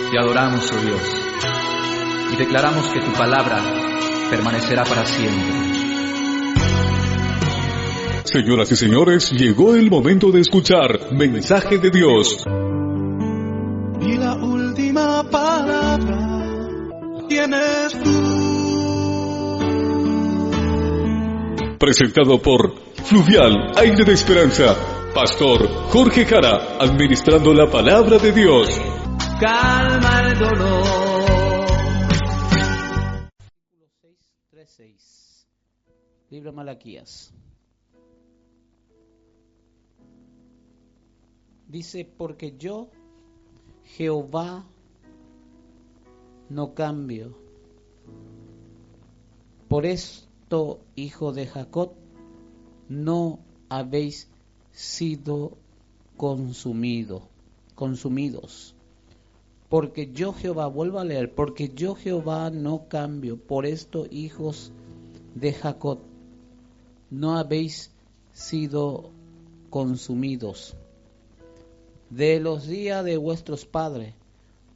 Te adoramos, oh Dios, y declaramos que tu palabra permanecerá para siempre. Señoras y señores, llegó el momento de escuchar Mensaje de Dios. Y la última palabra tienes tú. Presentado por Fluvial Aire de Esperanza. Pastor Jorge Jara, administrando la palabra de Dios. Calma el dolor. 3:6. Libro de Malaquías. Dice, porque yo, Jehová, no cambio. Por esto, hijo de Jacob, no habéis sido consumidos. Porque yo Jehová, vuelvo a leer, porque yo Jehová no cambio. Por esto, hijos de Jacob, no habéis sido consumidos. De los días de vuestros padres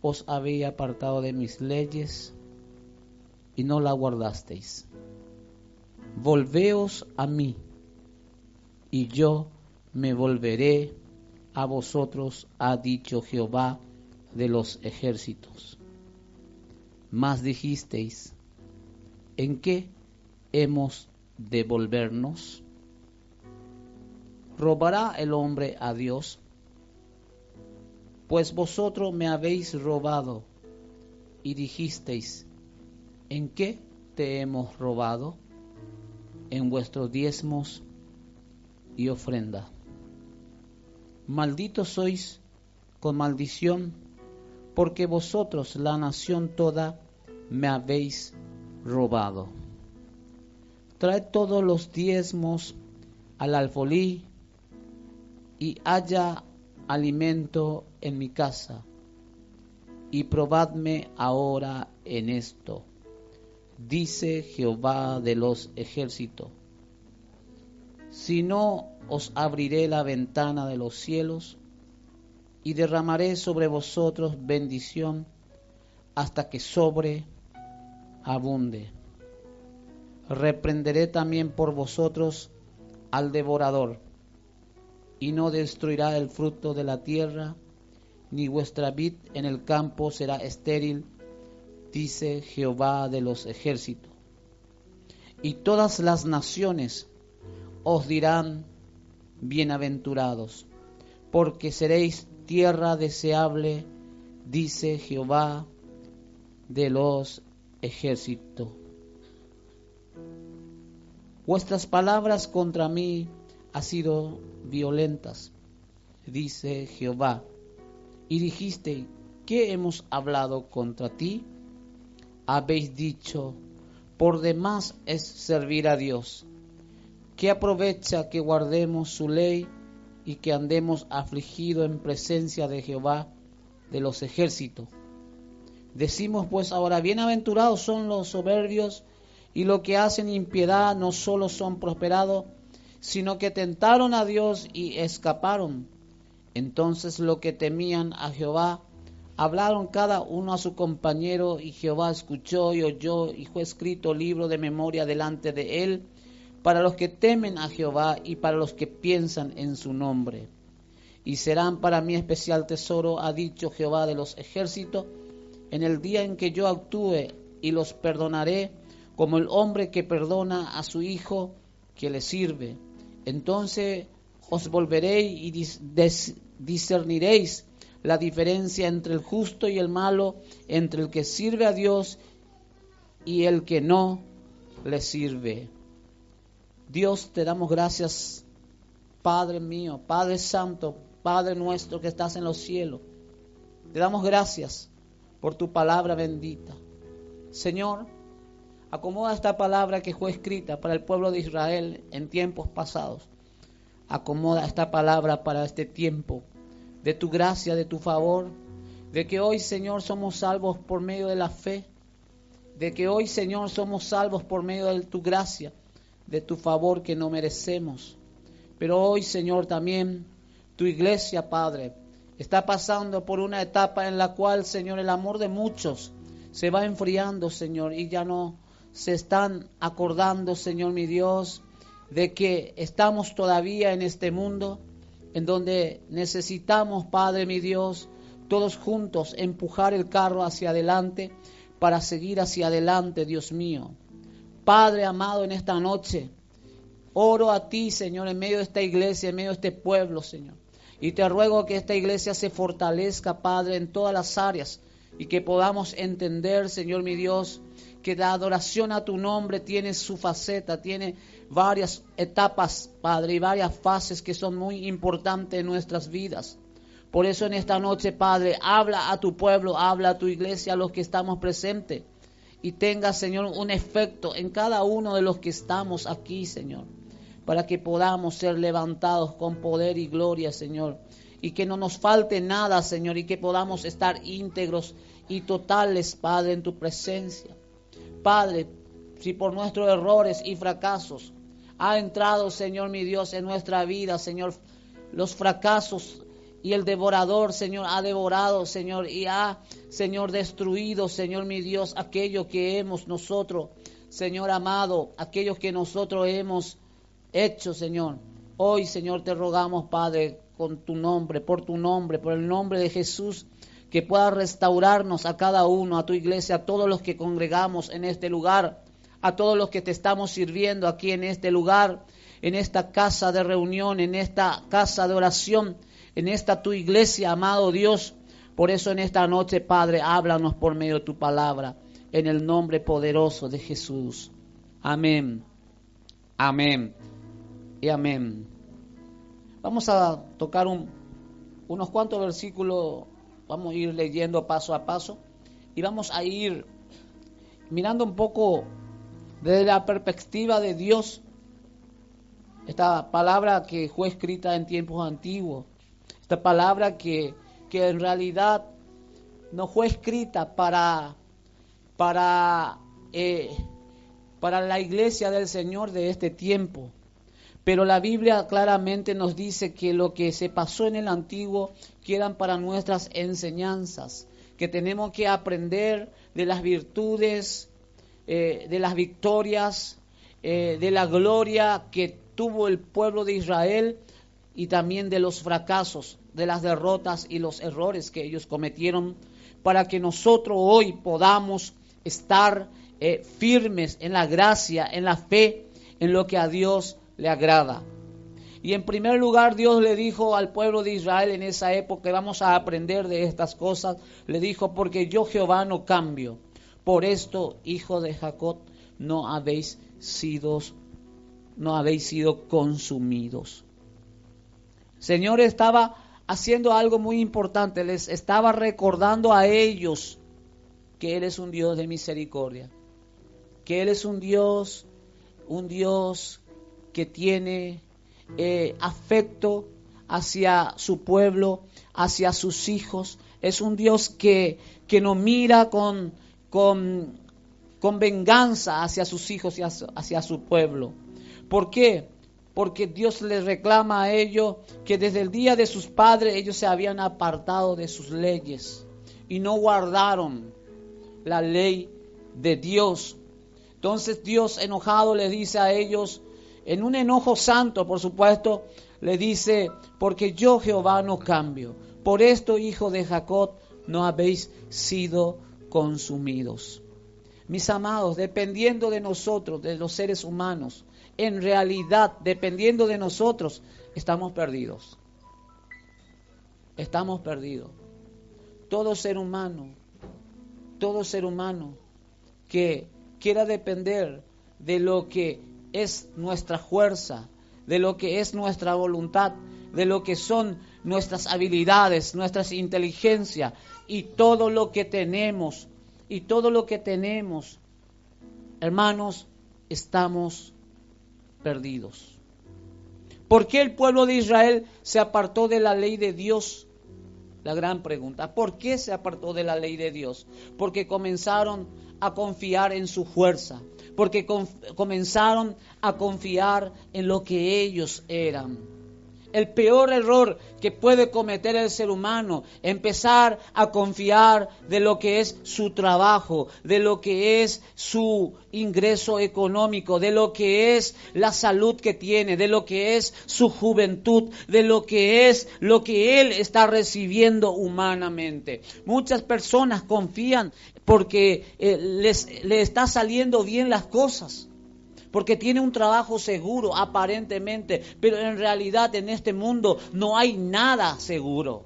os habéis apartado de mis leyes y no la guardasteis. Volveos a mí, y yo me volveré a vosotros, ha dicho Jehová de los ejércitos. Mas dijisteis, ¿en qué hemos de volvernos? ¿Robará el hombre a Dios? Pues vosotros me habéis robado, y dijisteis, ¿en qué te hemos robado? En vuestros diezmos y ofrenda. Malditos sois con maldición, porque vosotros, la nación toda, me habéis robado. Traed todos los diezmos al alfolí, y haya alimento en mi casa, y probadme ahora en esto, dice Jehová de los ejércitos. Si no, os abriré la ventana de los cielos, y derramaré sobre vosotros bendición, hasta que sobreabunde. Reprenderé también por vosotros al devorador, y no destruirá el fruto de la tierra, ni vuestra vid en el campo será estéril, dice Jehová de los ejércitos. Y todas las naciones os dirán, bienaventurados, porque seréis tierra deseable, dice Jehová de los ejércitos. Vuestras palabras contra mí han sido violentas, dice Jehová. Y dijiste, ¿qué hemos hablado contra ti? Habéis dicho, por demás es servir a Dios. ¿Qué aprovecha que guardemos su ley y que andemos afligidos en presencia de Jehová de los ejércitos? Decimos pues ahora, bienaventurados son los soberbios, y los que hacen impiedad no solo son prosperados, sino que tentaron a Dios y escaparon. Entonces los que temían a Jehová hablaron cada uno a su compañero, y Jehová escuchó y oyó, y fue escrito libro de memoria delante de él, para los que temen a Jehová y para los que piensan en su nombre. Y serán para mí especial tesoro, ha dicho Jehová de los ejércitos, en el día en que yo actúe, y los perdonaré, como el hombre que perdona a su hijo que le sirve. Entonces os volveréis y discerniréis la diferencia entre el justo y el malo, entre el que sirve a Dios y el que no le sirve. Dios, te damos gracias, Padre mío, Padre Santo, Padre nuestro que estás en los cielos. Te damos gracias por tu palabra bendita. Señor, acomoda esta palabra que fue escrita para el pueblo de Israel en tiempos pasados. Acomoda esta palabra para este tiempo de tu gracia, de tu favor, de que hoy, Señor, somos salvos por medio de la fe, de que hoy, Señor, somos salvos por medio de tu gracia, de tu favor que no merecemos. Pero hoy, Señor, también tu iglesia, Padre, está pasando por una etapa en la cual, Señor, el amor de muchos se va enfriando, Señor, y ya no se están acordando, Señor mi Dios, de que estamos todavía en este mundo en donde necesitamos, Padre mi Dios, todos juntos empujar el carro hacia adelante para seguir hacia adelante, Dios mío. Padre amado, en esta noche oro a ti, Señor, en medio de esta iglesia, en medio de este pueblo, Señor. Y te ruego que esta iglesia se fortalezca, Padre, en todas las áreas y que podamos entender, Señor mi Dios, que la adoración a tu nombre tiene su faceta, tiene varias etapas, Padre, y varias fases que son muy importantes en nuestras vidas. Por eso en esta noche, Padre, habla a tu pueblo, habla a tu iglesia, a los que estamos presentes, y tenga, Señor, un efecto en cada uno de los que estamos aquí, Señor, para que podamos ser levantados con poder y gloria, Señor, y que no nos falte nada, Señor, y que podamos estar íntegros y totales, Padre, en tu presencia. Padre, si por nuestros errores y fracasos ha entrado, Señor mi Dios, en nuestra vida, Señor, los fracasos y el devorador, Señor, ha devorado, Señor, y ha, Señor, destruido, Señor mi Dios, aquello que hemos nosotros, Señor amado, aquello que nosotros hemos hecho, Señor. Hoy, Señor, te rogamos, Padre, con tu nombre, por el nombre de Jesús, que pueda restaurarnos a cada uno, a tu iglesia, a todos los que congregamos en este lugar, a todos los que te estamos sirviendo aquí en este lugar, en esta casa de reunión, en esta casa de oración, en esta tu iglesia, amado Dios. Por eso en esta noche, Padre, háblanos por medio de tu palabra, en el nombre poderoso de Jesús. Amén, amén y amén. Vamos a tocar unos cuantos versículos. Vamos a ir leyendo paso a paso y vamos a ir mirando un poco desde la perspectiva de Dios. Esta palabra que fue escrita en tiempos antiguos, esta palabra que en realidad no fue escrita para la iglesia del Señor de este tiempo. Pero la Biblia claramente nos dice que lo que se pasó en el antiguo quedan para nuestras enseñanzas, que tenemos que aprender de las virtudes, de las victorias, de la gloria que tuvo el pueblo de Israel y también de los fracasos, de las derrotas y los errores que ellos cometieron, para que nosotros hoy podamos estar firmes en la gracia, en la fe, en lo que a Dios le agrada. Y en primer lugar, Dios le dijo al pueblo de Israel en esa época, vamos a aprender de estas cosas, le dijo, porque yo Jehová no cambio. Por esto, hijo de Jacob, no habéis sido consumidos. El Señor estaba haciendo algo muy importante, les estaba recordando a ellos que Él es un Dios de misericordia, que Él es un Dios que tiene afecto hacia su pueblo, hacia sus hijos. Es un Dios que no mira con venganza hacia sus hijos y hacia su pueblo. ¿Por qué? Porque Dios les reclama a ellos que desde el día de sus padres ellos se habían apartado de sus leyes y no guardaron la ley de Dios. Entonces Dios enojado les dice a ellos, en un enojo santo, por supuesto, le dice, porque yo Jehová no cambio. Por esto, hijo de Jacob, no habéis sido consumidos. Mis amados, dependiendo de nosotros, de los seres humanos, en realidad, dependiendo de nosotros, estamos perdidos. Estamos perdidos. Todo ser humano que quiera depender de lo que es nuestra fuerza, de lo que es nuestra voluntad, de lo que son nuestras habilidades, nuestras inteligencias y todo lo que tenemos, hermanos, estamos perdidos. ¿Por qué el pueblo de Israel se apartó de la ley de Dios? La gran pregunta. ¿Por qué se apartó de la ley de Dios? Porque comenzaron a confiar en su fuerza, porque comenzaron a confiar en lo que ellos eran. El peor error que puede cometer el ser humano, empezar a confiar de lo que es su trabajo, de lo que es su ingreso económico, de lo que es la salud que tiene, de lo que es su juventud, de lo que es lo que él está recibiendo humanamente. Muchas personas confían porque le está saliendo bien las cosas, porque tiene un trabajo seguro aparentemente, pero en realidad en este mundo no hay nada seguro.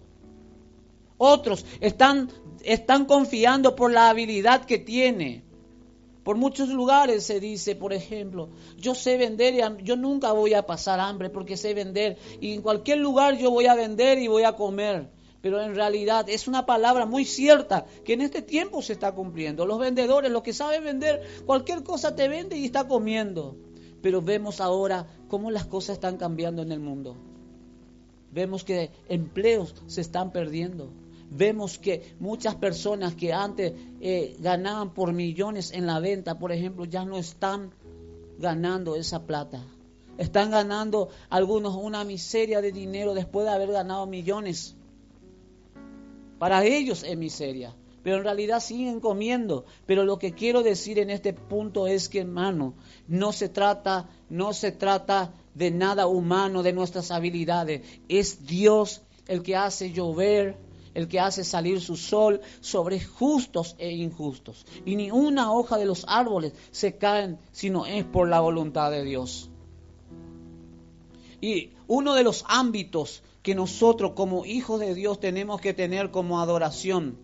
Otros están confiando por la habilidad que tiene. Por muchos lugares se dice, por ejemplo, yo sé vender y yo nunca voy a pasar hambre porque sé vender, y en cualquier lugar yo voy a vender y voy a comer. Pero en realidad es una palabra muy cierta que en este tiempo se está cumpliendo. Los vendedores, los que saben vender, cualquier cosa te vende y está comiendo. Pero vemos ahora cómo las cosas están cambiando en el mundo. Vemos que empleos se están perdiendo. Vemos que muchas personas que antes ganaban por millones en la venta, por ejemplo, ya no están ganando esa plata. Están ganando algunos una miseria de dinero después de haber ganado millones. Para ellos es miseria, pero en realidad siguen comiendo. Pero lo que quiero decir en este punto es que, hermano, no se trata de nada humano, de nuestras habilidades. Es Dios el que hace llover, el que hace salir su sol sobre justos e injustos. Y ni una hoja de los árboles se caen, sino es por la voluntad de Dios. Y uno de los ámbitos que nosotros como hijos de Dios tenemos que tener como adoración.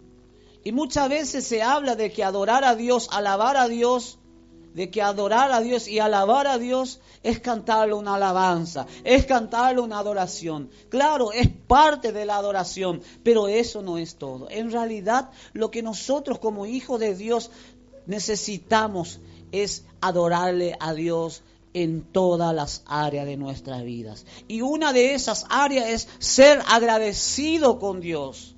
Y muchas veces se habla de que adorar a Dios, alabar a Dios, de que adorar a Dios y alabar a Dios es cantarle una alabanza, es cantarle una adoración. Claro, es parte de la adoración, pero eso no es todo. En realidad, lo que nosotros como hijos de Dios necesitamos es adorarle a Dios en todas las áreas de nuestras vidas. Y una de esas áreas es ser agradecido con Dios.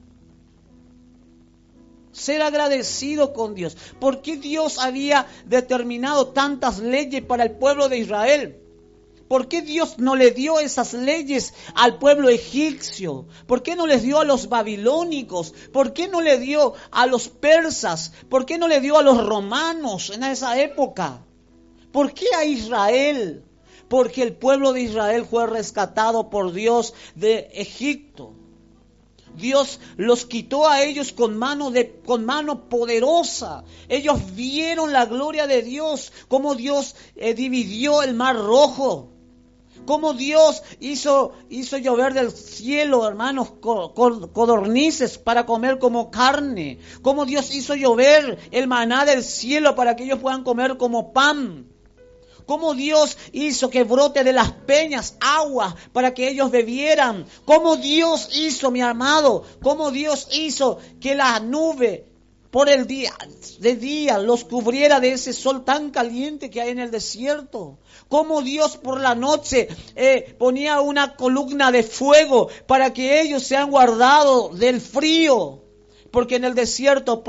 Ser agradecido con Dios. ¿Por qué Dios había determinado tantas leyes para el pueblo de Israel? ¿Por qué Dios no le dio esas leyes al pueblo egipcio? ¿Por qué no les dio a los babilónicos? ¿Por qué no le dio a los persas? ¿Por qué no le dio a los romanos en esa época? ¿Por qué a Israel? Porque el pueblo de Israel fue rescatado por Dios de Egipto. Dios los quitó a ellos con mano poderosa. Ellos vieron la gloria de Dios, cómo Dios dividió el mar rojo, cómo Dios hizo llover del cielo, hermanos, codornices para comer como carne, cómo Dios hizo llover el maná del cielo para que ellos puedan comer como pan. Cómo Dios hizo que brote de las peñas agua para que ellos bebieran. Cómo Dios hizo, mi amado, cómo Dios hizo que la nube por el día, de día, los cubriera de ese sol tan caliente que hay en el desierto. Cómo Dios por la noche ponía una columna de fuego para que ellos sean guardados del frío. Porque en el desierto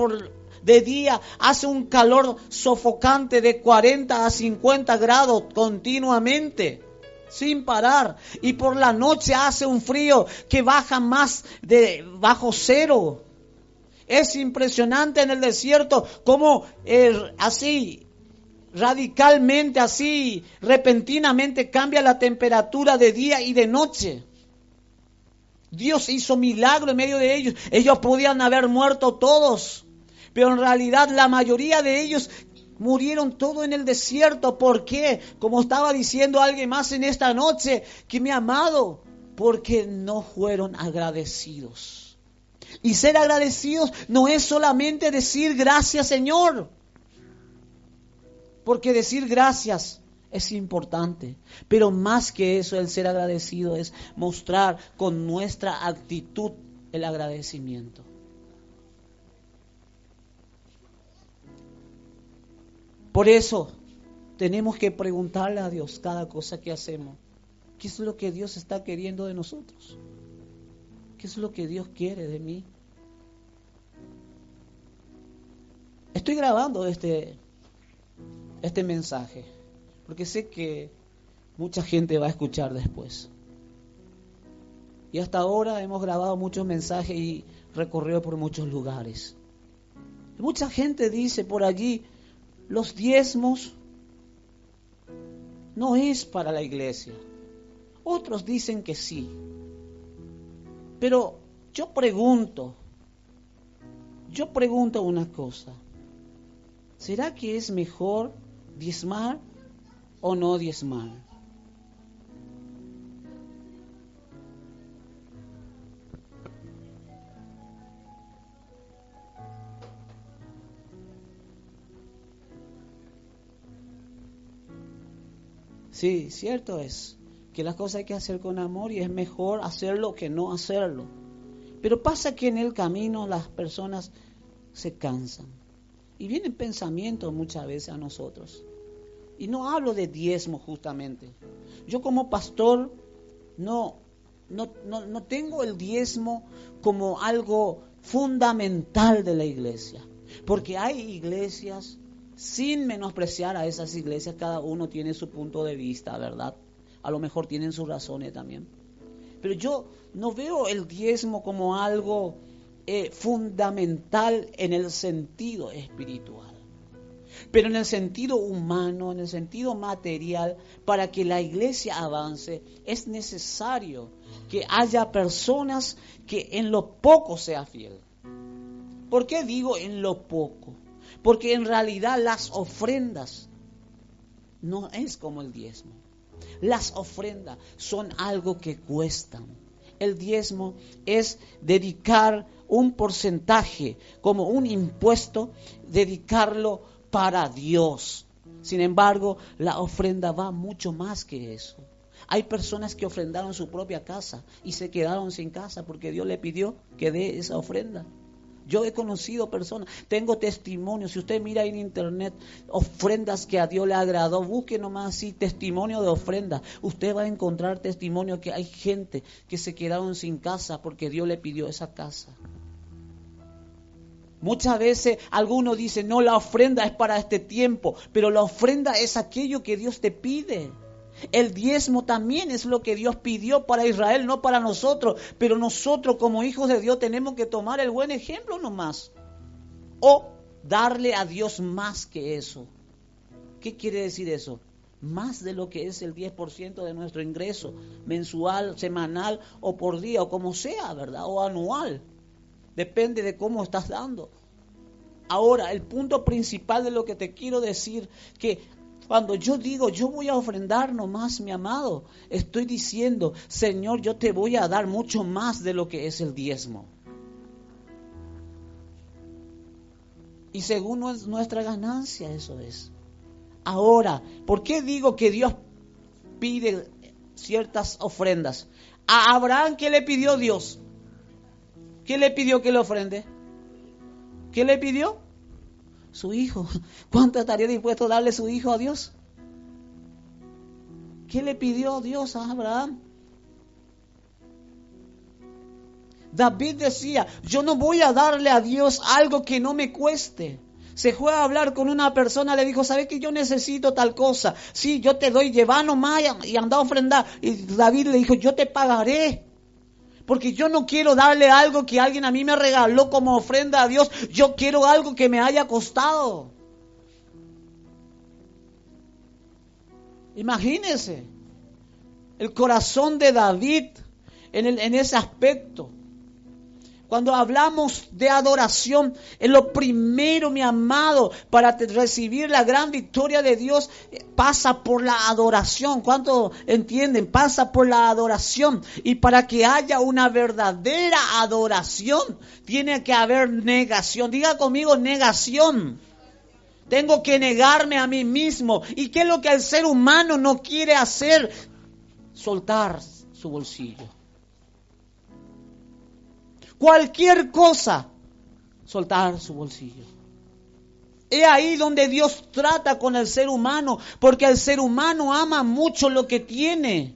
de día hace un calor sofocante de 40 a 50 grados continuamente, sin parar. Y por la noche hace un frío que baja más de bajo cero. Es impresionante en el desierto cómo así, radicalmente, así, repentinamente cambia la temperatura de día y de noche. Dios hizo milagro en medio de ellos. Ellos podían haber muerto todos. Pero en realidad la mayoría de ellos murieron todo en el desierto. ¿Por qué? Como estaba diciendo alguien más en esta noche, que mi amado, porque no fueron agradecidos. Y ser agradecidos no es solamente decir gracias, Señor. Porque decir gracias es importante. Pero más que eso, el ser agradecido es mostrar con nuestra actitud el agradecimiento. Por eso tenemos que preguntarle a Dios cada cosa que hacemos. ¿Qué es lo que Dios está queriendo de nosotros? ¿Qué es lo que Dios quiere de mí? Estoy grabando este mensaje porque sé que mucha gente va a escuchar después. Y hasta ahora hemos grabado muchos mensajes y recorrido por muchos lugares. Mucha gente dice por allí, los diezmos no es para la iglesia. Otros dicen que sí. Pero yo pregunto una cosa. ¿Será que es mejor diezmar o no diezmar? Sí, cierto es que las cosas hay que hacer con amor y es mejor hacerlo que no hacerlo. Pero pasa que en el camino las personas se cansan y vienen pensamientos muchas veces a nosotros. Y no hablo de diezmo justamente. Yo como pastor no tengo el diezmo como algo fundamental de la iglesia. Porque hay iglesias, sin menospreciar a esas iglesias, cada uno tiene su punto de vista, ¿verdad? A lo mejor tienen sus razones también. Pero yo no veo el diezmo como algo fundamental en el sentido espiritual. Pero en el sentido humano, en el sentido material, para que la iglesia avance, es necesario que haya personas que en lo poco sea fiel. ¿Por qué digo en lo poco? Porque en realidad las ofrendas no es como el diezmo. Las ofrendas son algo que cuestan. El diezmo es dedicar un porcentaje, como un impuesto, dedicarlo para Dios. Sin embargo, la ofrenda va mucho más que eso. Hay personas que ofrendaron su propia casa y se quedaron sin casa porque Dios le pidió que dé esa ofrenda. Yo he conocido personas, tengo testimonios. Si usted mira en internet ofrendas que a Dios le agradó, busque nomás así testimonio de ofrenda. Usted va a encontrar testimonio que hay gente que se quedaron sin casa porque Dios le pidió esa casa. Muchas veces algunos dicen, no, la ofrenda es para este tiempo, pero la ofrenda es aquello que Dios te pide. El diezmo también es lo que Dios pidió para Israel, no para nosotros. Pero nosotros como hijos de Dios tenemos que tomar el buen ejemplo nomás. O darle a Dios más que eso. ¿Qué quiere decir eso? Más de lo que es el 10% de nuestro ingreso mensual, semanal o por día o como sea, ¿verdad? O anual. Depende de cómo estás dando. Ahora, el punto principal de lo que te quiero decir, que cuando yo digo, yo voy a ofrendar nomás, mi amado, estoy diciendo, Señor, yo te voy a dar mucho más de lo que es el diezmo. Y según nuestra ganancia, eso es. Ahora, ¿por qué digo que Dios pide ciertas ofrendas? A Abraham, ¿qué le pidió Dios? ¿Qué le pidió que le ofrende? ¿Qué le pidió? Su hijo. ¿Cuánto estaría dispuesto a darle su hijo a Dios? ¿Qué le pidió Dios a Abraham? David decía, yo no voy a darle a Dios algo que no me cueste. Se fue a hablar con una persona, le dijo, ¿sabes que yo necesito tal cosa? Sí, yo te doy, lleva nomás y anda a ofrendar. Y David le dijo, yo te pagaré. Porque yo no quiero darle algo que alguien a mí me regaló como ofrenda a Dios. Yo quiero algo que me haya costado. Imagínense el corazón de David en ese aspecto. Cuando hablamos de adoración, es lo primero, mi amado, para recibir la gran victoria de Dios, pasa por la adoración. ¿Cuánto entienden? Pasa por la adoración. Y para que haya una verdadera adoración, tiene que haber negación. Diga conmigo, negación. Tengo que negarme a mí mismo. ¿Y qué es lo que el ser humano no quiere hacer? Soltar su bolsillo. Cualquier cosa, soltar su bolsillo. Es ahí donde Dios trata con el ser humano, porque el ser humano ama mucho lo que tiene.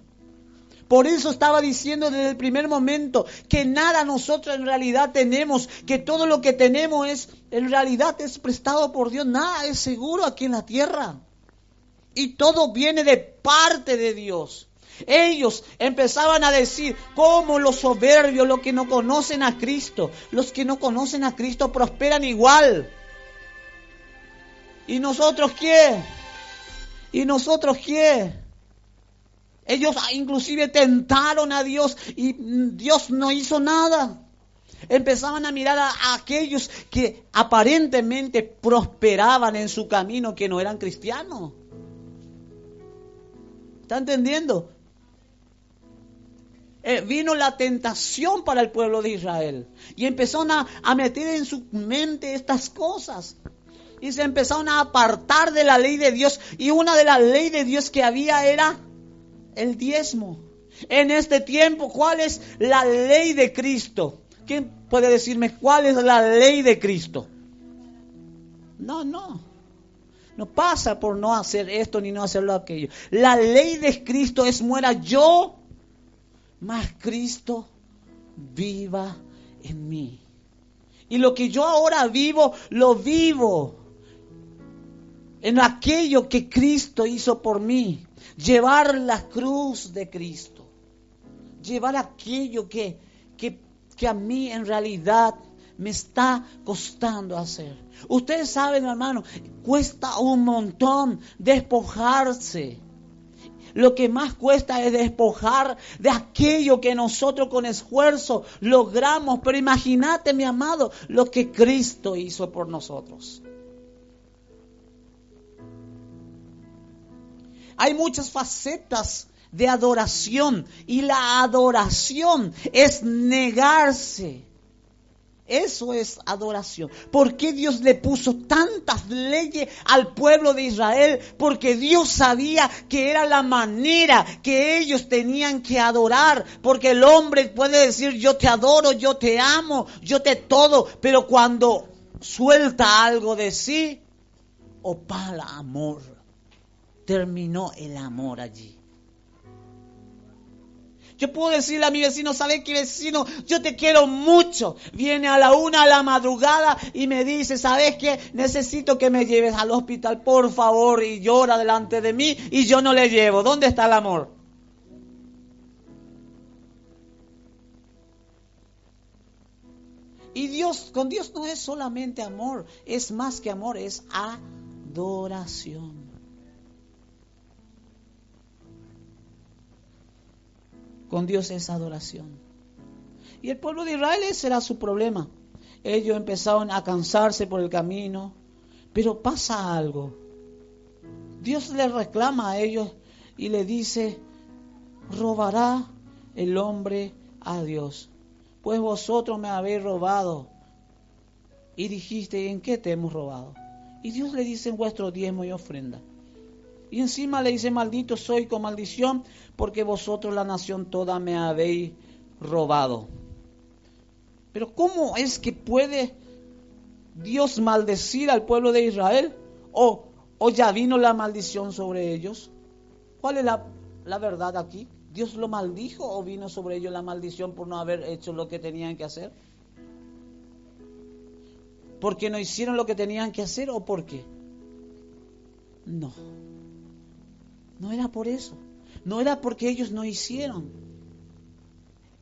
Por eso estaba diciendo desde el primer momento que nada nosotros en realidad tenemos, que todo lo que tenemos en realidad es prestado por Dios. Nada es seguro aquí en la tierra. Y todo viene de parte de Dios. Ellos empezaban a decir, ¿cómo los soberbios, los que no conocen a Cristo, los que no conocen a Cristo prosperan igual? ¿Y nosotros qué? ¿Y nosotros qué? Ellos inclusive tentaron a Dios y Dios no hizo nada. Empezaban a mirar a aquellos que aparentemente prosperaban en su camino, que no eran cristianos. ¿Está entendiendo? Vino la tentación para el pueblo de Israel y empezaron a meter en su mente estas cosas. Y se empezaron a apartar de la ley de Dios. Y una de las leyes de Dios que había era el diezmo. En este tiempo, ¿cuál es la ley de Cristo? ¿Quién puede decirme cuál es la ley de Cristo? No pasa por no hacer esto ni no hacerlo aquello. La ley de Cristo es: muera yo, mas Cristo viva en mí. Y lo que yo ahora vivo, lo vivo en aquello que Cristo hizo por mí. Llevar la cruz de Cristo. Llevar aquello que a mí en realidad me está costando hacer. Ustedes saben, hermano, cuesta un montón despojarse. Lo que más cuesta es despojar de aquello que nosotros con esfuerzo logramos. Pero imagínate, mi amado, lo que Cristo hizo por nosotros. Hay muchas facetas de adoración y la adoración es negarse. Eso es adoración. ¿Por qué Dios le puso tantas leyes al pueblo de Israel? Porque Dios sabía que era la manera que ellos tenían que adorar. Porque el hombre puede decir: yo te adoro, yo te amo, yo te todo. Pero cuando suelta algo de sí, opala amor. Terminó el amor allí. Yo puedo decirle a mi vecino: ¿sabes qué, vecino? Yo te quiero mucho. Viene a la 1 de la madrugada y me dice: ¿sabes qué? Necesito que me lleves al hospital, por favor. Y llora delante de mí y yo no le llevo. ¿Dónde está el amor? Y con Dios no es solamente amor. Es más que amor, es adoración. Con Dios es adoración. Y el pueblo de Israel, ese era su problema. Ellos empezaron a cansarse por el camino. Pero pasa algo. Dios les reclama a ellos y le dice: ¿robará el hombre a Dios? Pues vosotros me habéis robado. Y dijiste: ¿en qué te hemos robado? Y Dios le dice: en vuestro diezmo y ofrenda. Y encima le dice: maldito soy con maldición, porque vosotros, la nación toda, me habéis robado. Pero ¿cómo es que puede Dios maldecir al pueblo de Israel? ¿O ya vino la maldición sobre ellos? ¿Cuál es la verdad aquí? ¿Dios lo maldijo o vino sobre ellos la maldición por no haber hecho lo que tenían que hacer? ¿Porque no hicieron lo que tenían que hacer o por qué? No era por eso. No era porque ellos no hicieron.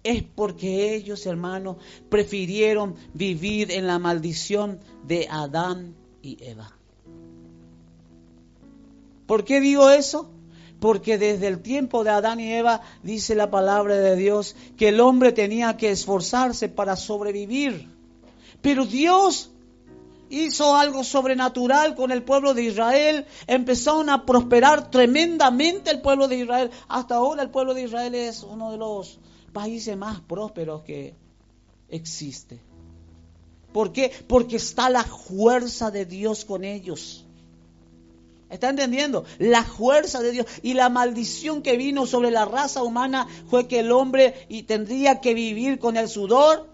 Es porque ellos, hermanos, prefirieron vivir en la maldición de Adán y Eva. ¿Por qué digo eso? Porque desde el tiempo de Adán y Eva dice la palabra de Dios que el hombre tenía que esforzarse para sobrevivir. Pero Dios hizo algo sobrenatural con el pueblo de Israel. Empezaron a prosperar tremendamente el pueblo de Israel. Hasta ahora el pueblo de Israel es uno de los países más prósperos que existe. ¿Por qué? Porque está la fuerza de Dios con ellos. ¿Está entendiendo? La fuerza de Dios. Y la maldición que vino sobre la raza humana fue que el hombre tendría que vivir con el sudor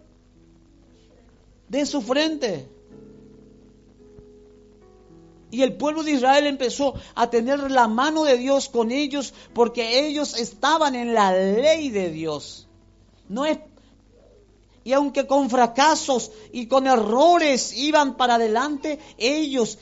de su frente. Y el pueblo de Israel empezó a tener la mano de Dios con ellos porque ellos estaban en la ley de Dios. Y aunque con fracasos y con errores iban para adelante, ellos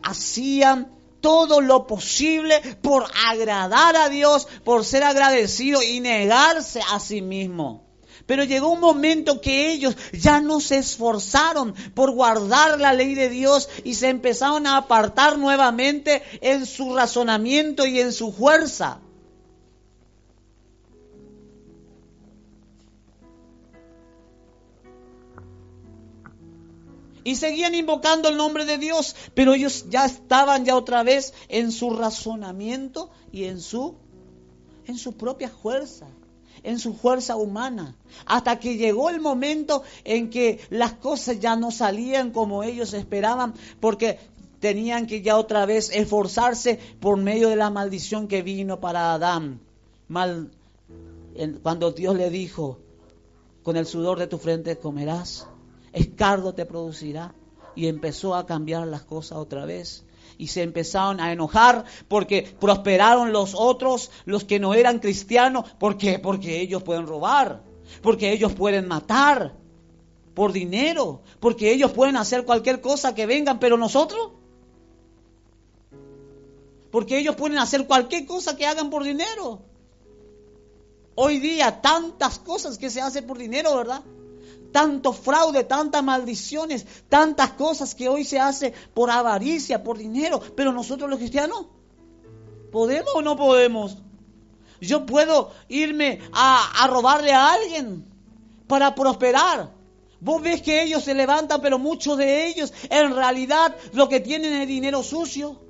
hacían todo lo posible por agradar a Dios, por ser agradecido y negarse a sí mismo. Pero llegó un momento que ellos ya no se esforzaron por guardar la ley de Dios y se empezaron a apartar nuevamente en su razonamiento y en su fuerza. Y seguían invocando el nombre de Dios, pero ellos ya estaban ya otra vez en su razonamiento y en su propia fuerza, en su fuerza humana. Hasta que llegó el momento en que las cosas ya no salían como ellos esperaban, porque tenían que ya otra vez esforzarse por medio de la maldición que vino para Adán. Cuando Dios le dijo, con el sudor de tu frente comerás, escardo te producirá, y empezó a cambiar las cosas otra vez. Y se empezaron a enojar porque prosperaron los otros, los que no eran cristianos. ¿Por qué? Porque ellos pueden robar, porque ellos pueden matar por dinero, porque ellos pueden hacer cualquier cosa que vengan, pero nosotros, porque ellos pueden hacer cualquier cosa que hagan por dinero. Hoy día tantas cosas que se hacen por dinero, ¿verdad? Tanto fraude, tantas maldiciones, tantas cosas que hoy se hace por avaricia, por dinero. Pero nosotros los cristianos, ¿podemos o no podemos? Yo puedo irme a robarle a alguien para prosperar. Vos ves que ellos se levantan, pero muchos de ellos en realidad lo que tienen es dinero sucio.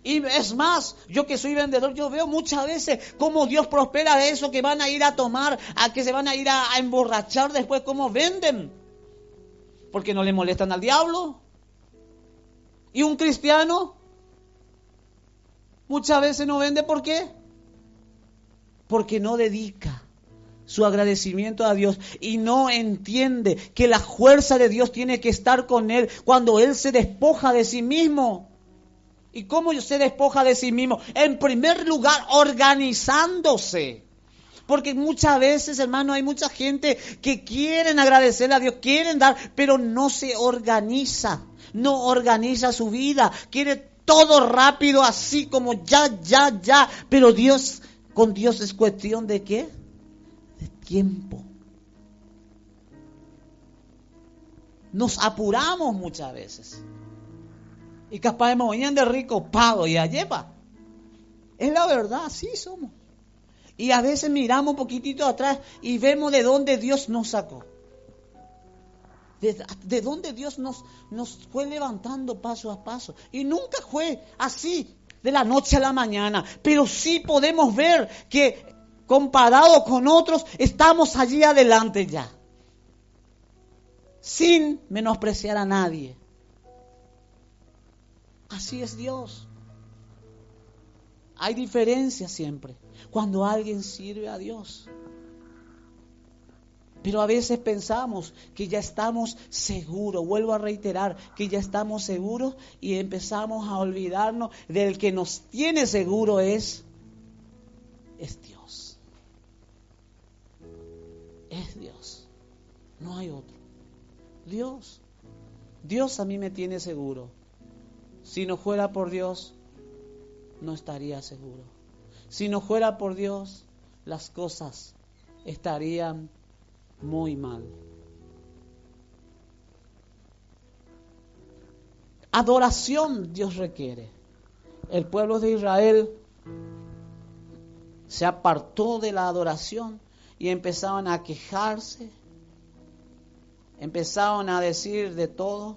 Y es más, yo que soy vendedor, yo veo muchas veces cómo Dios prospera de eso que van a ir a tomar, a que se van a ir a emborrachar después, cómo venden. Porque no le molestan al diablo. Y un cristiano muchas veces no vende, ¿por qué? Porque no dedica su agradecimiento a Dios y no entiende que la fuerza de Dios tiene que estar con él cuando él se despoja de sí mismo. ¿Y cómo se despoja de sí mismo? En primer lugar, organizándose. Porque muchas veces, hermano, hay mucha gente que quieren agradecerle a Dios, quieren dar, pero no se organiza. No organiza su vida. Quiere todo rápido, así como ya. Pero Dios, con Dios es cuestión de ¿qué? De tiempo. Nos apuramos muchas veces. Y capaz de movían de rico pago y lleva. Es la verdad, así somos. Y a veces miramos un poquitito atrás y vemos de dónde Dios nos sacó. De dónde Dios nos fue levantando paso a paso. Y nunca fue así, de la noche a la mañana. Pero sí podemos ver que comparado con otros, estamos allí adelante ya. Sin menospreciar a nadie. Así es Dios. Hay diferencias siempre cuando alguien sirve a Dios. Pero a veces pensamos que ya estamos seguros. Vuelvo a reiterar que ya estamos seguros y empezamos a olvidarnos del que nos tiene seguro es Dios. Es Dios. No hay otro. Dios a mí me tiene seguro. Si no fuera por Dios, no estaría seguro. Si no fuera por Dios, las cosas estarían muy mal. Adoración Dios requiere. El pueblo de Israel se apartó de la adoración y empezaron a quejarse. Empezaron a decir de todo.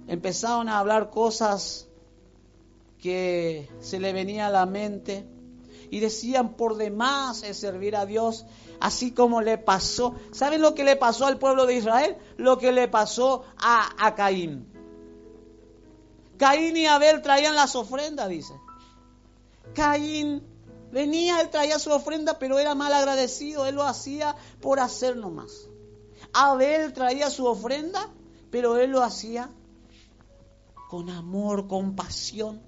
Empezaron a hablar cosas que se le venía a la mente y decían por demás es servir a Dios, así como le pasó. ¿Saben lo que le pasó al pueblo de Israel? Lo que le pasó a Caín. Caín y Abel traían las ofrendas, dice. Caín venía, él traía su ofrenda, pero era mal agradecido, él lo hacía por hacer nomás. Abel traía su ofrenda, pero él lo hacía con amor, con pasión,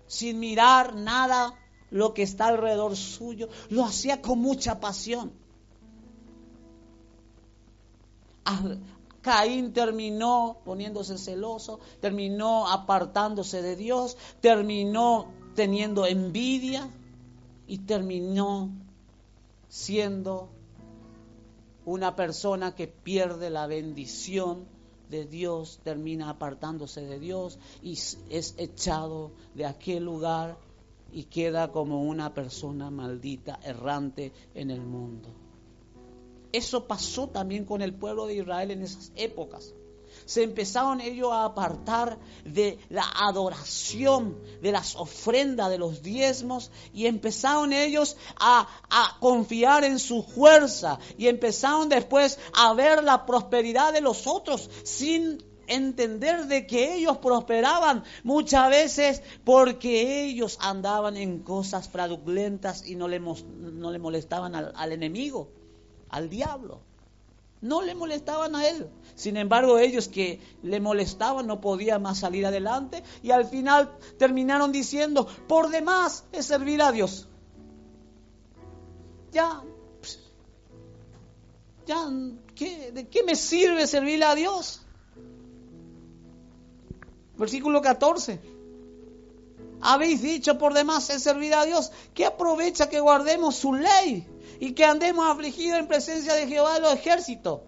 sin mirar nada lo que está alrededor suyo, lo hacía con mucha pasión. Caín terminó poniéndose celoso, terminó apartándose de Dios, terminó teniendo envidia y terminó siendo una persona que pierde la bendición de Dios, termina apartándose de Dios y es echado de aquel lugar y queda como una persona maldita, errante en el mundo. Eso pasó también con el pueblo de Israel en esas épocas. Se empezaron ellos a apartar de la adoración, de las ofrendas, de los diezmos, y empezaron ellos a confiar en su fuerza, y empezaron después a ver la prosperidad de los otros, sin entender de que ellos prosperaban muchas veces porque ellos andaban en cosas fraudulentas y no le molestaban al enemigo, al diablo. No le molestaban a él. Sin embargo, ellos que le molestaban no podían más salir adelante y al final terminaron diciendo, por demás es servir a Dios. ¿De qué me sirve servir a Dios? Versículo 14. Habéis dicho, por demás es servir a Dios. ¿Qué aprovecha que guardemos su ley y que andemos afligidos en presencia de Jehová de los ejércitos?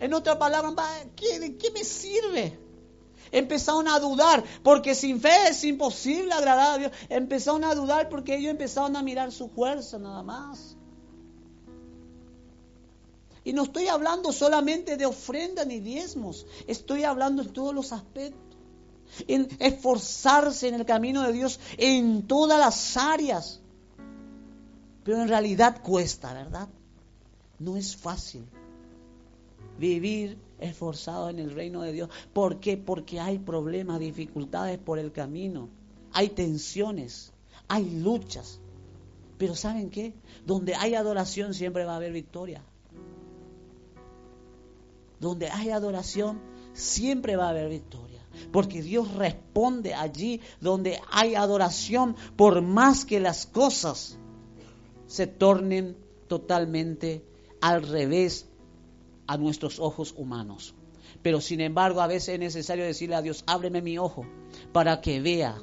En otra palabra, ¿de qué me sirve? Empezaron a dudar, porque sin fe es imposible agradar a Dios. Empezaron a dudar porque ellos empezaron a mirar su fuerza nada más. Y no estoy hablando solamente de ofrenda ni diezmos, estoy hablando en todos los aspectos. En esforzarse en el camino de Dios en todas las áreas. Pero en realidad cuesta, ¿verdad? No es fácil vivir esforzado en el reino de Dios. ¿Por qué? Porque hay problemas, dificultades por el camino. Hay tensiones, hay luchas. Pero ¿saben qué? Donde hay adoración siempre va a haber victoria. Donde hay adoración siempre va a haber victoria. Porque Dios responde allí donde hay adoración, por más que las cosas se tornen totalmente al revés a nuestros ojos humanos. Pero sin embargo, a veces es necesario decirle a Dios, ábreme mi ojo para que vea,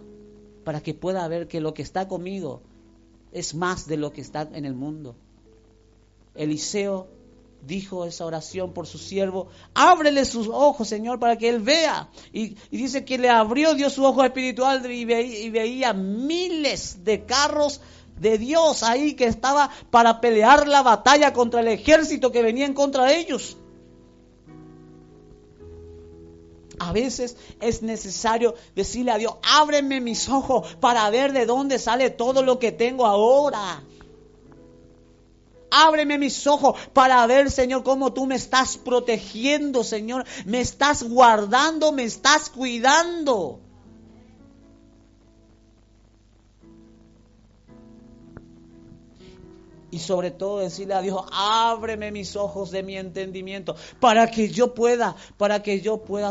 para que pueda ver que lo que está conmigo es más de lo que está en el mundo. Eliseo dijo esa oración por su siervo, ábrele sus ojos, Señor, para que él vea. Y dice que le abrió Dios su ojo espiritual y veía miles de carros de Dios ahí que estaba para pelear la batalla contra el ejército que venía en contra de ellos. A veces es necesario decirle a Dios, ábreme mis ojos para ver de dónde sale todo lo que tengo ahora. Ábreme mis ojos para ver, Señor, cómo tú me estás protegiendo, Señor. Me estás guardando, me estás cuidando. Y sobre todo decirle a Dios, ábreme mis ojos de mi entendimiento para que yo pueda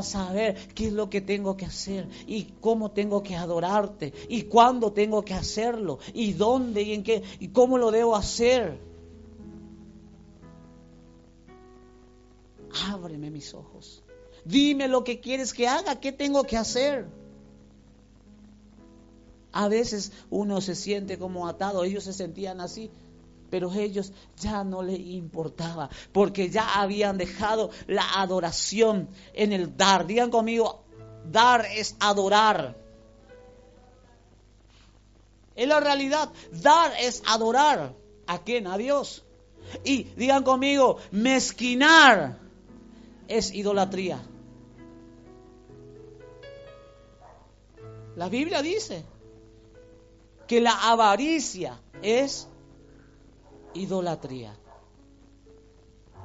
saber qué es lo que tengo que hacer y cómo tengo que adorarte y cuándo tengo que hacerlo y dónde y en qué y cómo lo debo hacer. Ábreme mis ojos. Dime lo que quieres que haga, qué tengo que hacer. A veces uno se siente como atado, ellos se sentían así, pero ellos ya no les importaba, porque ya habían dejado la adoración en el dar. Digan conmigo, dar es adorar. Es la realidad, dar es adorar. ¿A quién? A Dios. Y digan conmigo, mezquinar es idolatría. La Biblia dice que la avaricia es idolatría.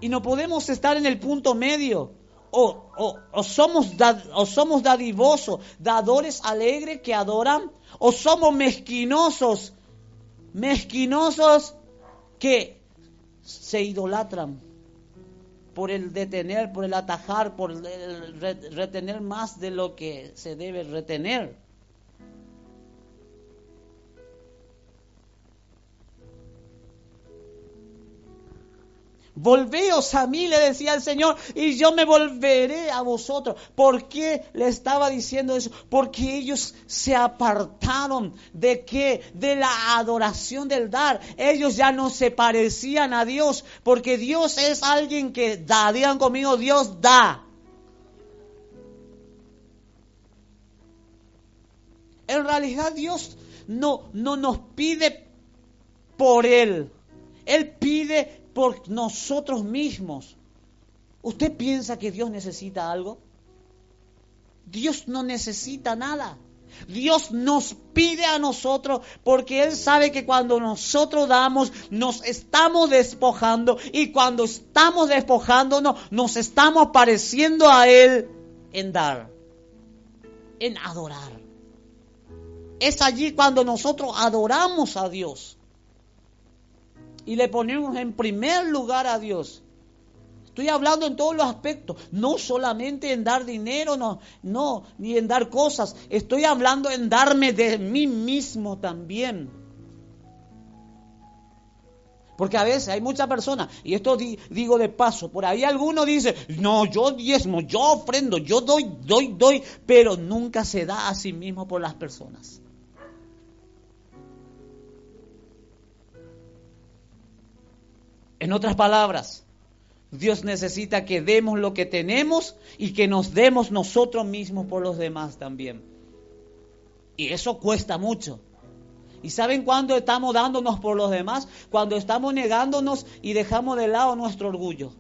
Y no podemos estar en el punto medio. O somos dadivosos, dadores alegres que adoran, o somos mezquinosos que se idolatran por el detener, por el atajar, por el retener más de lo que se debe retener. Volveos a mí, le decía el Señor, y yo me volveré a vosotros. ¿Por qué le estaba diciendo eso? Porque ellos se apartaron ¿de qué? De la adoración del dar. Ellos ya no se parecían a Dios, porque Dios es alguien que da. Digan conmigo, Dios da. En realidad Dios no nos pide por Él. Él pide por nosotros mismos. ¿Usted piensa que Dios necesita algo? Dios no necesita nada. Dios nos pide a nosotros porque Él sabe que cuando nosotros damos, nos estamos despojando. Y cuando estamos despojándonos, nos estamos pareciendo a Él en dar, en adorar. Es allí cuando nosotros adoramos a Dios y le ponemos en primer lugar a Dios. Estoy hablando en todos los aspectos, no solamente en dar dinero, no, ni en dar cosas. Estoy hablando en darme de mí mismo también. Porque a veces hay muchas personas, y esto digo de paso, por ahí alguno dice, no, yo diezmo, yo ofrendo, yo doy, pero nunca se da a sí mismo por las personas. En otras palabras, Dios necesita que demos lo que tenemos y que nos demos nosotros mismos por los demás también. Y eso cuesta mucho. ¿Y saben cuándo estamos dándonos por los demás? Cuando estamos negándonos y dejamos de lado nuestro orgullo.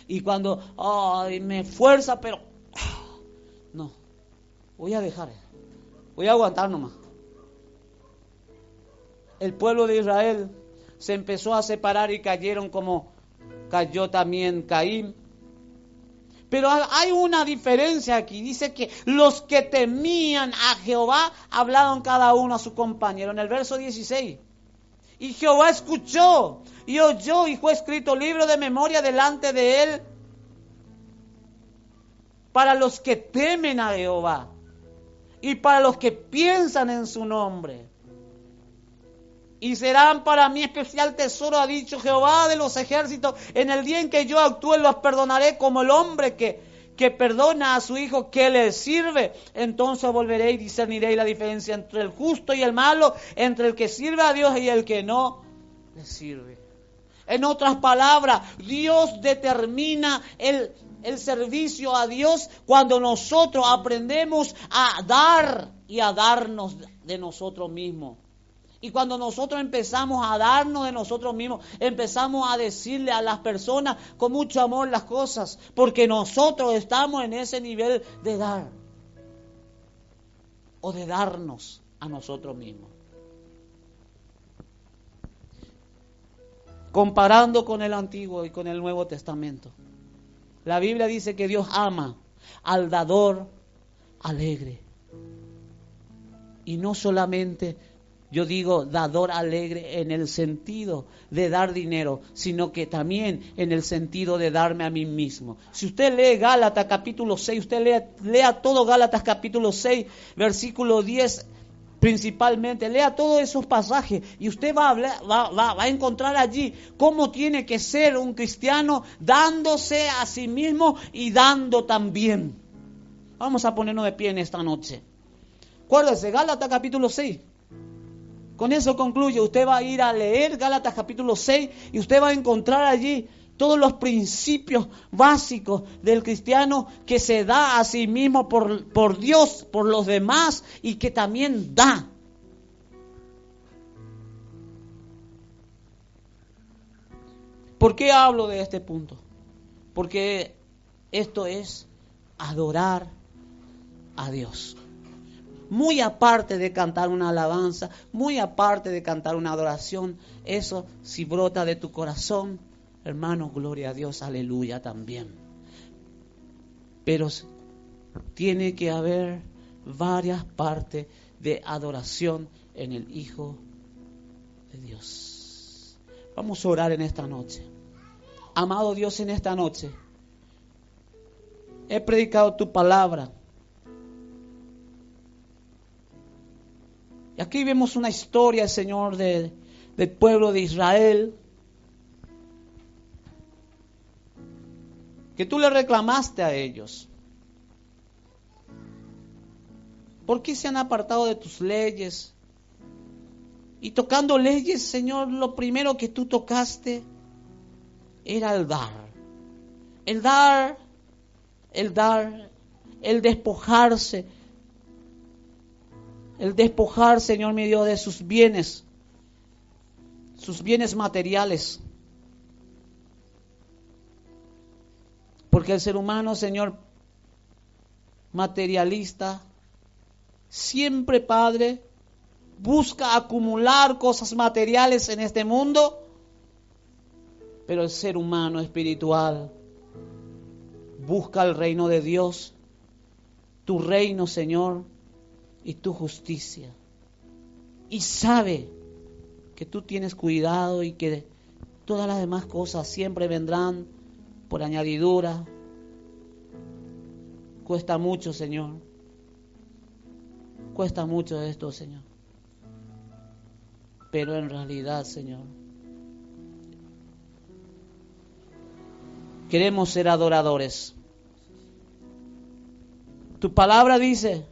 Y cuando me fuerza, pero no, voy a dejar, voy a aguantar nomás. El pueblo de Israel se empezó a separar y cayeron como cayó también Caín. Pero hay una diferencia aquí. Dice que los que temían a Jehová hablaron cada uno a su compañero. En el verso 16. Y Jehová escuchó y oyó y fue escrito libro de memoria delante de él para los que temen a Jehová y para los que piensan en su nombre. Y serán para mí especial tesoro, ha dicho Jehová de los ejércitos. En el día en que yo actúe los perdonaré como el hombre que perdona a su hijo que le sirve. Entonces volveré y discerniré la diferencia entre el justo y el malo, entre el que sirve a Dios y el que no le sirve. En otras palabras, Dios determina el servicio a Dios cuando nosotros aprendemos a dar y a darnos de nosotros mismos. Y cuando nosotros empezamos a darnos de nosotros mismos, empezamos a decirle a las personas con mucho amor las cosas, porque nosotros estamos en ese nivel de dar o de darnos a nosotros mismos. Comparando con el Antiguo y con el Nuevo Testamento, la Biblia dice que Dios ama al dador alegre. Y no solamente yo digo dador alegre en el sentido de dar dinero, sino que también en el sentido de darme a mí mismo. Si usted lee Gálatas capítulo 6, usted lea todo Gálatas capítulo 6, versículo 10 principalmente, lea todos esos pasajes y usted va a encontrar allí cómo tiene que ser un cristiano dándose a sí mismo y dando también. Vamos a ponernos de pie en esta noche. Acuérdese, Gálatas capítulo 6. Con eso concluyo. Usted va a ir a leer Gálatas capítulo 6 y usted va a encontrar allí todos los principios básicos del cristiano que se da a sí mismo por Dios, por los demás y que también da. ¿Por qué hablo de este punto? Porque esto es adorar a Dios. Muy aparte de cantar una alabanza, muy aparte de cantar una adoración, eso si brota de tu corazón, hermano, gloria a Dios, aleluya también. Pero tiene que haber varias partes de adoración en el Hijo de Dios. Vamos a orar en esta noche. Amado Dios, en esta noche he predicado tu palabra. Y aquí vemos una historia, Señor, del pueblo de Israel. que tú le reclamaste a ellos. ¿Por qué se han apartado de tus leyes? Y tocando leyes, Señor, lo primero que tú tocaste era el dar. El dar, el despojarse. El despojar, Señor, mi Dios, de sus bienes materiales. Porque el ser humano, Señor, materialista, siempre, Padre, busca acumular cosas materiales en este mundo, pero el ser humano espiritual busca el reino de Dios, tu reino, Señor, y tu justicia. Y sabe que tú tienes cuidado y que todas las demás cosas siempre vendrán por añadidura. Cuesta mucho, Señor. Cuesta mucho esto, Señor. Pero en realidad, Señor, queremos ser adoradores. Tu palabra dice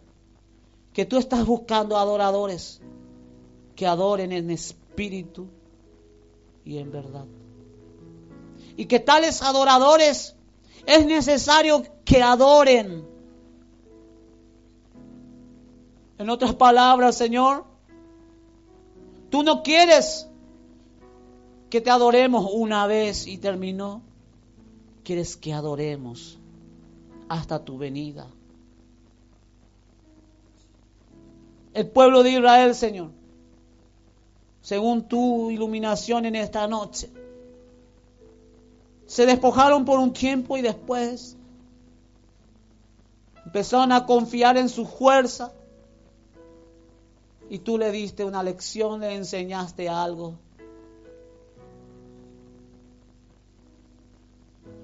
que tú estás buscando adoradores que adoren en espíritu y en verdad. Y que tales adoradores es necesario que adoren. En otras palabras, Señor, tú no quieres que te adoremos una vez y terminó. Quieres que adoremos hasta tu venida. El pueblo de Israel, Señor, según tu iluminación en esta noche, se despojaron por un tiempo y después empezaron a confiar en su fuerza. Y tú le diste una lección, le enseñaste algo.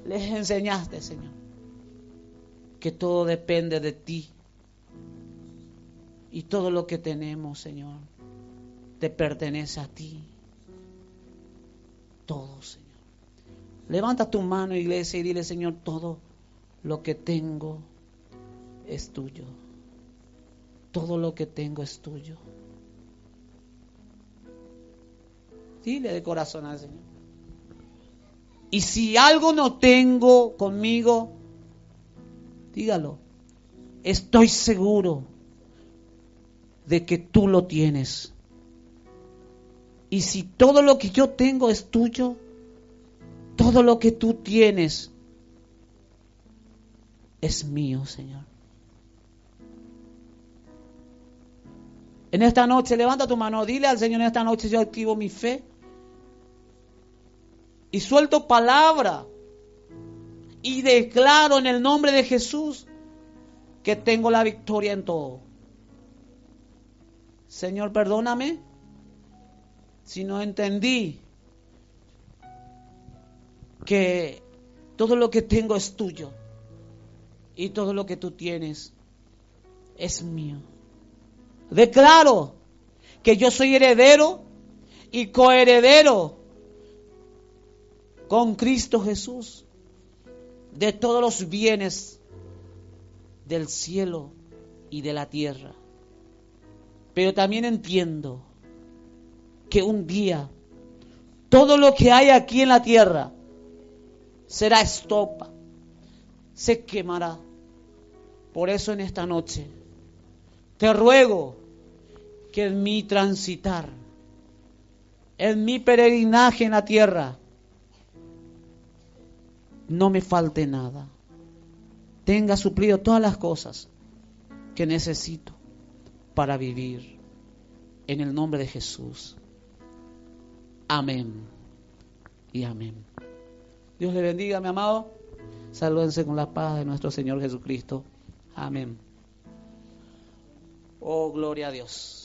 Les enseñaste, Señor, que todo depende de ti. Y todo lo que tenemos, Señor, te pertenece a ti. Todo, Señor. Levanta tu mano, iglesia, y dile, Señor, todo lo que tengo es tuyo. Todo lo que tengo es tuyo. Dile de corazón al Señor. Y si algo no tengo conmigo, dígalo. Estoy seguro de que tú lo tienes. Y si todo lo que yo tengo es tuyo, todo lo que tú tienes es mío, Señor. En esta noche, levanta tu mano, dile al Señor, en esta noche yo activo mi fe y suelto palabra y declaro en el nombre de Jesús que tengo la victoria en todo. Señor, perdóname si no entendí que todo lo que tengo es tuyo y todo lo que tú tienes es mío. Declaro que yo soy heredero y coheredero con Cristo Jesús de todos los bienes del cielo y de la tierra. Pero también entiendo que un día todo lo que hay aquí en la tierra será estopa, se quemará. Por eso en esta noche te ruego que en mi transitar, en mi peregrinaje en la tierra, no me falte nada. Tenga suplido todas las cosas que necesito para vivir. En el nombre de Jesús. Amén y amén. Dios le bendiga, mi amado. Salúdense con la paz de nuestro Señor Jesucristo. Amén. Oh, gloria a Dios.